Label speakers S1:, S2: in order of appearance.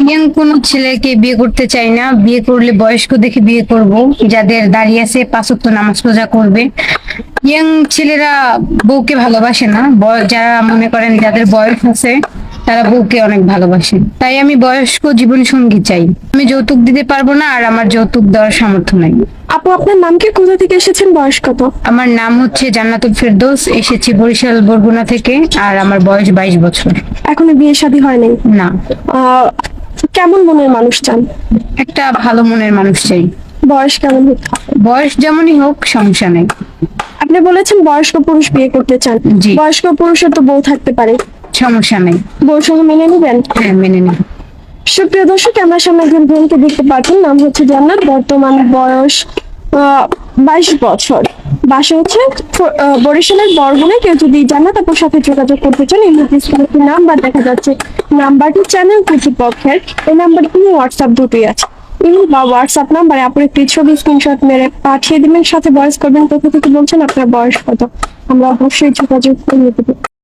S1: Young কোন ছেলেকে বিয়ে করতে চাই না, বিয়ে করলে বয়স্ক দেখে বিয়ে করব, যাদের দাঁড়িয়ে আছে, পাঁচ ওয়াক্ত নামাজ রোজা করবে। ইয়াং ছেলেরা বউকে ভালোবাসে না, যারা মনে করেন যাদের বয়স আছে তারা বউকে অনেক ভালোবাসে। তাই আমি বয়স্ক জীবন সঙ্গী চাই। আমি যৌতুক দিতে পারবো না, আর আমার যৌতুক দেওয়ার সামর্থ্য নাই।
S2: আপু, আপনার নাম কি, কোথা থেকে এসেছেন, বয়স কত?
S1: আমার নাম হচ্ছে জান্নাতুল ফেরদৌস, এসেছি বরিশাল বরগুনা থেকে, আর আমার বয়স 22 বছর।
S2: এখনো বিয়ে শাদী হয়নি?
S1: না।
S2: কেমন মনের মানুষ চান?
S1: একটা ভালো মনের মানুষ চাই।
S2: বয়স কেমন হতে হবে?
S1: বয়স যেমনই হোক, সমস্যা নেই।
S2: আপনি বলেছেন বয়স্ক পুরুষ বিয়ে করতে চান।
S1: জি।
S2: বয়স্ক পুরুষের তো বউ থাকতে পারে,
S1: সমস্যা নেই।
S2: বউর সঙ্গে মেনে নেবেন?
S1: হ্যাঁ, মেনে নিই।
S2: সুপ্রিয় দর্শক, আমার সামনে একজন বোনকে দেখতে পাচ্ছেন, নাম হচ্ছে জান্নাত, বর্তমান বয়স 22 বছর, বাসা হচ্ছে বরিশালের বরগুনায়। কেউ যদি জান্নাত আপুর সাথে যোগাযোগ করতে চান, এই একটি নাম্বার দেখা যাচ্ছে, নাম্বারটি চ্যানেল কর্তৃপক্ষের। এই নাম্বারটি হোয়াটসঅ্যাপ দুটোই আছে। ইমেল বা হোয়াটসঅ্যাপ নাম্বারে আপনি একটি ছবি স্ক্রিনশট মেরে পাঠিয়ে দিবেন, সাথে ভয়েস করবেন কোথা থেকে বলছেন, আপনার বয়স কত। আমরা অবশ্যই যোগাযোগ করে নেব।